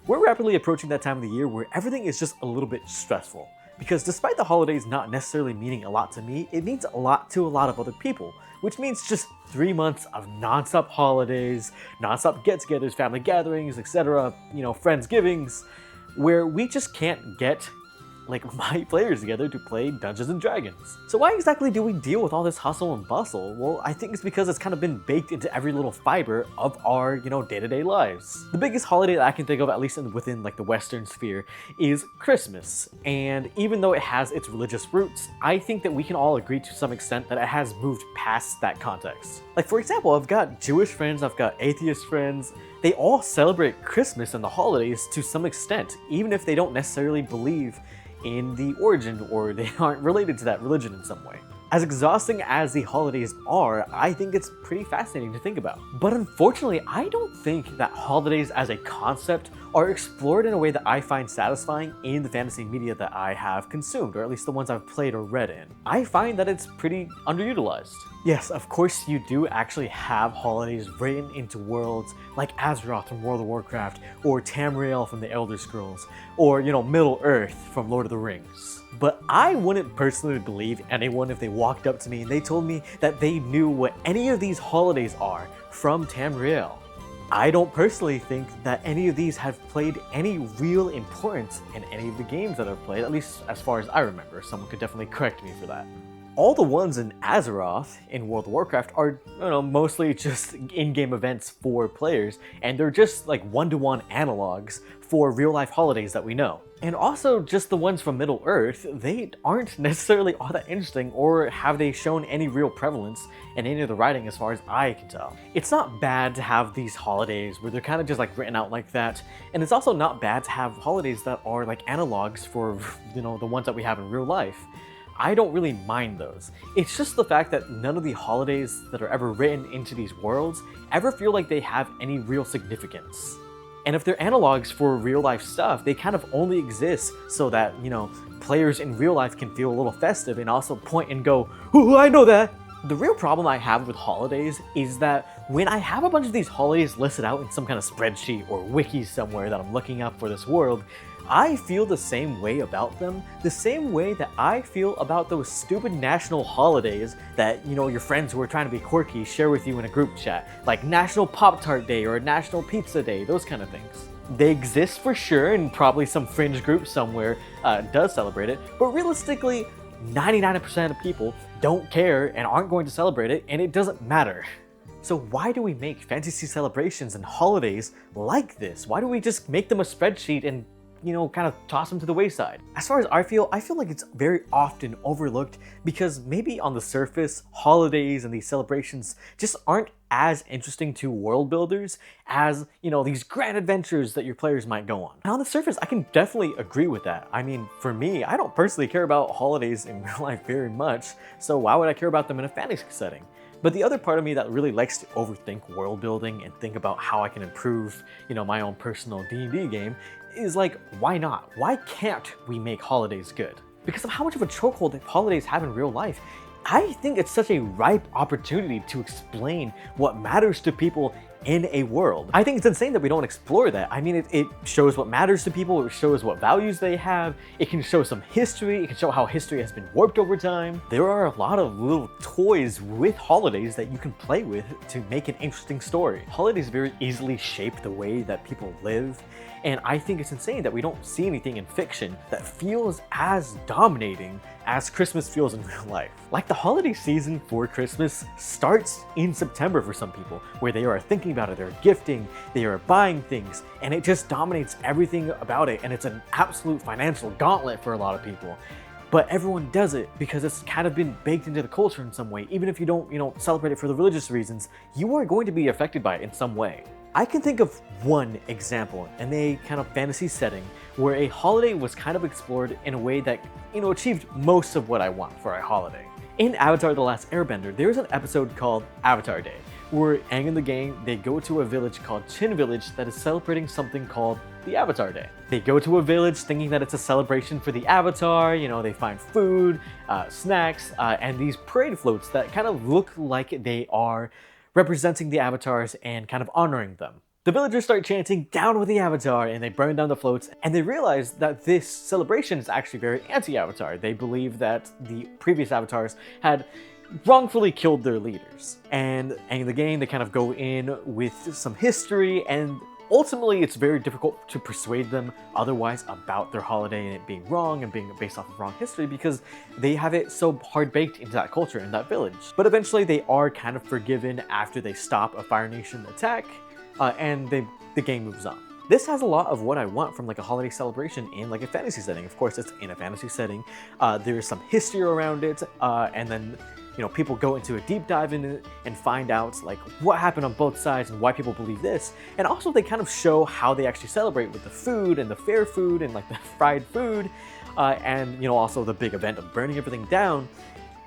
We're rapidly approaching that time of the year where everything is just a little bit stressful. Because despite the holidays not necessarily meaning a lot to me, it means a lot to a lot of other people, which means just 3 months of nonstop holidays, nonstop get-togethers, family gatherings, etc., friendsgivings, where we just can't get my players together to play Dungeons and Dragons. So why exactly do we deal with all this hustle and bustle? Well, I think it's because it's kind of been baked into every little fiber of our, day-to-day lives. The biggest holiday that I can think of, at least within the Western sphere, is Christmas. And even though it has its religious roots, I think that we can all agree to some extent that it has moved past that context. Like, for example, I've got Jewish friends, I've got atheist friends. They all celebrate Christmas and the holidays to some extent, even if they don't necessarily believe in the origin or they aren't related to that religion in some way. As exhausting as the holidays are, I think it's pretty fascinating to think about. But unfortunately, I don't think that holidays as a concept are explored in a way that I find satisfying in the fantasy media that I have consumed, or at least the ones I've played or read in. I find that it's pretty underutilized. Yes, of course you do actually have holidays written into worlds like Azeroth from World of Warcraft, or Tamriel from the Elder Scrolls, or, Middle Earth from Lord of the Rings. But I wouldn't personally believe anyone if they walked up to me and they told me that they knew what any of these holidays are from Tamriel. I don't personally think that any of these have played any real importance in any of the games that I've played, at least as far as I remember. Someone could definitely correct me for that. All the ones in Azeroth in World of Warcraft are, mostly just in-game events for players, and they're just like one-to-one analogs for real-life holidays that we know. And also, just the ones from Middle Earth, they aren't necessarily all that interesting, or have they shown any real prevalence in any of the writing as far as I can tell. It's not bad to have these holidays where they're kind of just written out like that, and it's also not bad to have holidays that are analogs for, the ones that we have in real life. I don't really mind those. It's just the fact that none of the holidays that are ever written into these worlds ever feel like they have any real significance. And if they're analogs for real life stuff, they kind of only exist so that, players in real life can feel a little festive and also point and go, "Ooh, I know that!" The real problem I have with holidays is that when I have a bunch of these holidays listed out in some kind of spreadsheet or wiki somewhere that I'm looking up for this world, I feel the same way about them, the same way that I feel about those stupid national holidays that, your friends who are trying to be quirky share with you in a group chat, like National Pop-Tart Day or National Pizza Day, those kind of things. They exist for sure, and probably some fringe group somewhere does celebrate it, but realistically, 99% of people don't care and aren't going to celebrate it, and it doesn't matter. So why do we make fantasy celebrations and holidays like this? Why do we just make them a spreadsheet and kind of toss them to the wayside? As far as I feel like it's very often overlooked because maybe on the surface, holidays and these celebrations just aren't as interesting to world builders as, these grand adventures that your players might go on. And on the surface, I can definitely agree with that. I mean, for me, I don't personally care about holidays in real life very much, so why would I care about them in a fantasy setting? But the other part of me that really likes to overthink world building and think about how I can improve, my own personal D&D game is why not? Why can't we make holidays good? Because of how much of a chokehold that holidays have in real life, I think it's such a ripe opportunity to explain what matters to people in a world. I think it's insane that we don't explore that. I mean, it shows what matters to people, it shows what values they have, it can show some history, it can show how history has been warped over time. There are a lot of little toys with holidays that you can play with to make an interesting story. Holidays very easily shape the way that people live, and I think it's insane that we don't see anything in fiction that feels as dominating as Christmas feels in real life. Like the holiday season for Christmas starts in September for some people, where they are thinking about it, they're gifting, they are buying things, and it just dominates everything about it, and it's an absolute financial gauntlet for a lot of people. But everyone does it because it's kind of been baked into the culture in some way. Even if you don't, celebrate it for the religious reasons, you are going to be affected by it in some way. I can think of one example in a kind of fantasy setting where a holiday was kind of explored in a way that, achieved most of what I want for a holiday. In Avatar: The Last Airbender, there's an episode called Avatar Day, where Aang and the gang, they go to a village called Chin Village that is celebrating something called the Avatar Day. They go to a village thinking that it's a celebration for the Avatar, they find food, snacks, and these parade floats that kind of look like they are representing the avatars and kind of honoring them. The villagers start chanting, "Down with the Avatar," and they burn down the floats, and they realize that this celebration is actually very anti-Avatar. They believe that the previous Avatars had wrongfully killed their leaders. And in the game, they kind of go in with some history, and ultimately it's very difficult to persuade them otherwise about their holiday and it being wrong and being based off of wrong history, because they have it so hard baked into that culture in that village. But eventually they are kind of forgiven after they stop a Fire Nation attack, and the game moves on. This has a lot of what I want from like a holiday celebration in like a fantasy setting. Of course, it's in a fantasy setting. There's some history around it, and then people go into a deep dive in it and find out like what happened on both sides and why people believe this. And also they kind of show how they actually celebrate with the food and the fair food and like the fried food, and also the big event of burning everything down.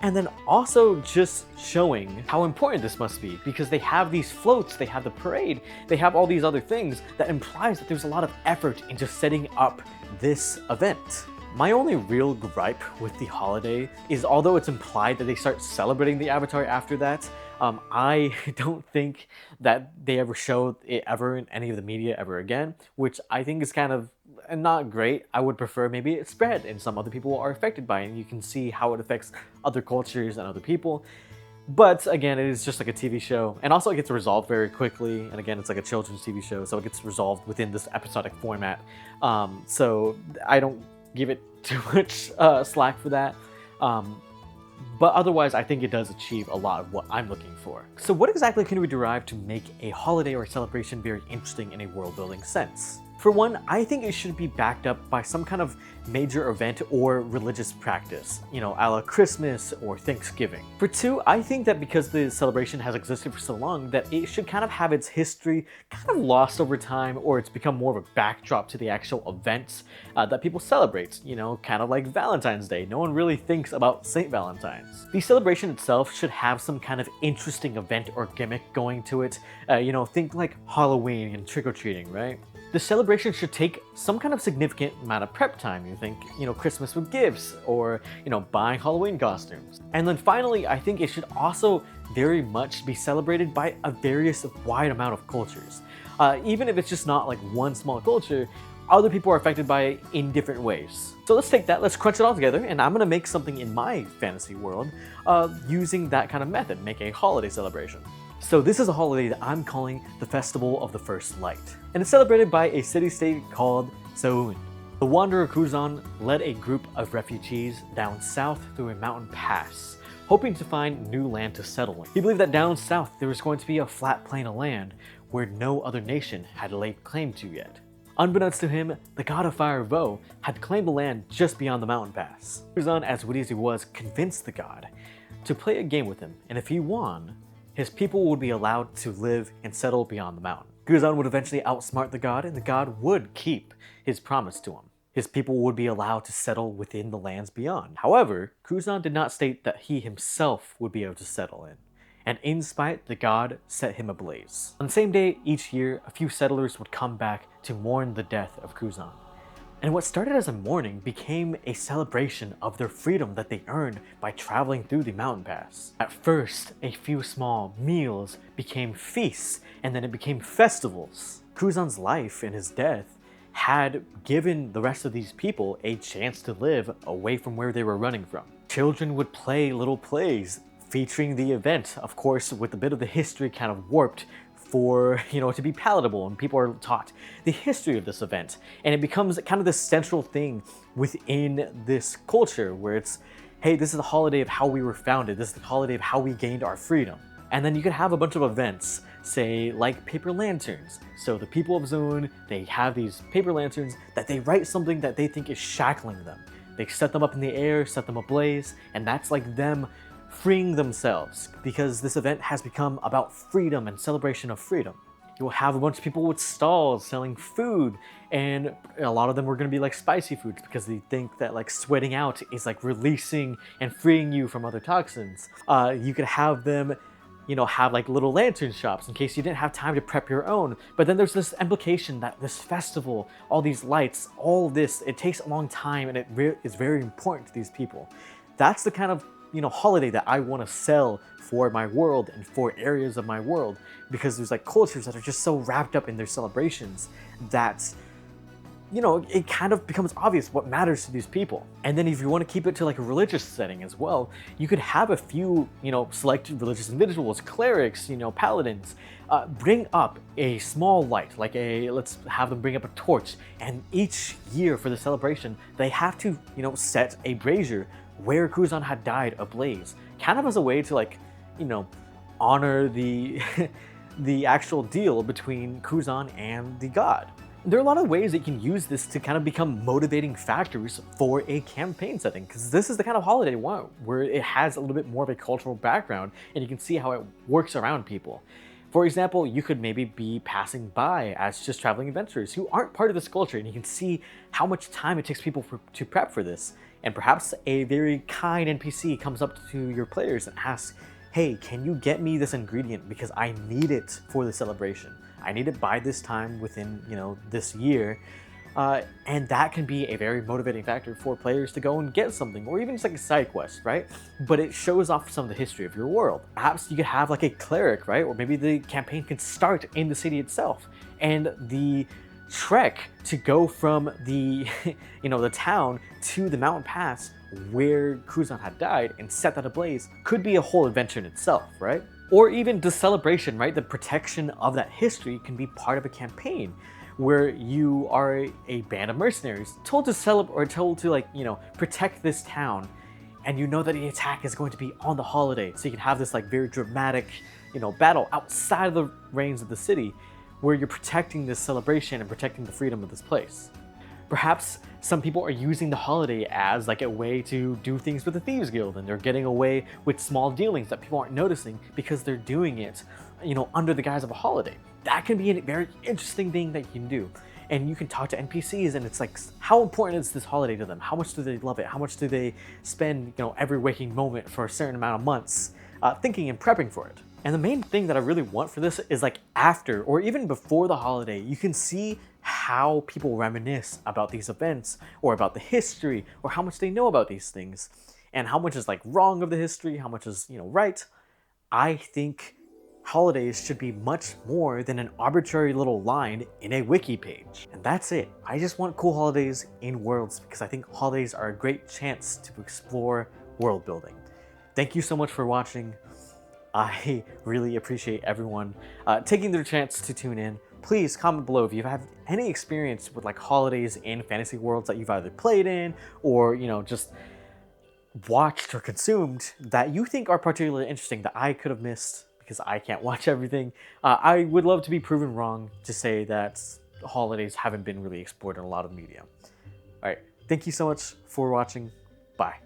And then also just showing how important this must be, because they have these floats, they have the parade, they have all these other things that implies that there's a lot of effort into setting up this event. My only real gripe with the holiday is, although it's implied that they start celebrating the Avatar after that, I don't think that they ever showed it ever in any of the media ever again, which I think is kind of not great. I would prefer maybe it spread and some other people are affected by it and you can see how it affects other cultures and other people. But again, it is just like a TV show, and also it gets resolved very quickly, and again, it's like a children's TV show, so it gets resolved within this episodic format. So I don't give it too much slack for that. But otherwise, I think it does achieve a lot of what I'm looking for. So what exactly can we derive to make a holiday or celebration very interesting in a world-building sense? For one, I think it should be backed up by some kind of major event or religious practice, a la Christmas or Thanksgiving. For two, I think that because the celebration has existed for so long, that it should kind of have its history kind of lost over time, or it's become more of a backdrop to the actual events that people celebrate, kind of like Valentine's Day. No one really thinks about St. Valentine's. The celebration itself should have some kind of interesting event or gimmick going to it. Think like Halloween and trick-or-treating, right? The celebration should take some kind of significant amount of prep time. You think, Christmas with gifts, or, buying Halloween costumes. And then finally, I think it should also very much be celebrated by a wide amount of cultures. Even if it's just not like one small culture, other people are affected by it in different ways. So let's take that, let's crunch it all together, and I'm gonna make something in my fantasy world using that kind of method, make a holiday celebration. So this is a holiday that I'm calling the Festival of the First Light, and it's celebrated by a city-state called Seoul. The wanderer Kuzan led a group of refugees down south through a mountain pass, hoping to find new land to settle in. He believed that down south there was going to be a flat plain of land where no other nation had laid claim to yet. Unbeknownst to him, the god of fire Vo had claimed the land just beyond the mountain pass. Kuzan, as witty as he was, convinced the god to play a game with him, and if he won, his people would be allowed to live and settle beyond the mountain. Kuzan would eventually outsmart the god, and the god would keep his promise to him. His people would be allowed to settle within the lands beyond. However, Kuzan did not state that he himself would be able to settle in, and in spite, the god set him ablaze. On the same day each year, a few settlers would come back to mourn the death of Kuzan. And what started as a mourning became a celebration of their freedom that they earned by traveling through the mountain pass. At first, a few small meals became feasts, and then it became festivals. Kuzan's life and his death had given the rest of these people a chance to live away from where they were running from. Children would play little plays featuring the event, of course with a bit of the history kind of warped for, to be palatable, and people are taught the history of this event, and it becomes kind of this central thing within this culture where it's, hey, this is the holiday of how we were founded, this is the holiday of how we gained our freedom. And then you could have a bunch of events, say like paper lanterns. So the people of Zoon, they have these paper lanterns that they write something that they think is shackling them. They set them up in the air, set them ablaze, and that's like them freeing themselves, because this event has become about freedom and celebration of freedom. You'll have a bunch of people with stalls selling food, and a lot of them were going to be like spicy foods because they think that like sweating out is like releasing and freeing you from other toxins. You could have them have like little lantern shops in case you didn't have time to prep your own. But then there's this implication that this festival, all these lights, all this, it takes a long time and it is very important to these people. That's the kind of holiday that I want to sell for my world and for areas of my world, because there's like cultures that are just so wrapped up in their celebrations that it kind of becomes obvious what matters to these people. And then if you want to keep it to like a religious setting as well, you could have a few, selected religious individuals, clerics, paladins, bring up a small light, let's have them bring up a torch. And each year for the celebration, they have to, set a brazier where Kuzan had died ablaze, kind of as a way to honor the, the actual deal between Kuzan and the god. There are a lot of ways that you can use this to kind of become motivating factors for a campaign setting, because this is the kind of holiday you want, where it has a little bit more of a cultural background and you can see how it works around people. For example, you could maybe be passing by as just traveling adventurers who aren't part of this culture, and you can see how much time it takes people to prep for this. And perhaps a very kind NPC comes up to your players and asks, hey, can you get me this ingredient because I need it for the celebration? I need it by this time within, this year. And that can be a very motivating factor for players to go and get something, or even just like a side quest, right? But it shows off some of the history of your world. Perhaps you could have like a cleric, right? Or maybe the campaign could start in the city itself, and the trek to go from the, the town to the mountain pass where Kuzan had died and set that ablaze could be a whole adventure in itself, right? Or even the celebration, right? The protection of that history can be part of a campaign where you are a band of mercenaries told to celebrate, or told to protect this town, and you know that the attack is going to be on the holiday, so you can have this like very dramatic, battle outside of the reins of the city where you're protecting this celebration and protecting the freedom of this place. Perhaps some people are using the holiday as like a way to do things with the Thieves Guild, and they're getting away with small dealings that people aren't noticing because they're doing it, under the guise of a holiday. That can be a very interesting thing that you can do. And you can talk to NPCs, and it's like, how important is this holiday to them? How much do they love it? How much do they spend, every waking moment for a certain amount of months thinking and prepping for it? And the main thing that I really want for this is like after or even before the holiday, you can see how people reminisce about these events, or about the history, or how much they know about these things, and how much is like wrong of the history, how much is, right. I think holidays should be much more than an arbitrary little line in a wiki page. And that's it. I just want cool holidays in worlds, because I think holidays are a great chance to explore world building. Thank you so much for watching. I really appreciate everyone taking their chance to tune in. Please comment below if you have any experience with like holidays in fantasy worlds that you've either played in, or just watched or consumed that you think are particularly interesting that I could have missed because I can't watch everything. I would love to be proven wrong, to say that holidays haven't been really explored in a lot of media. All right, thank you so much for watching. Bye.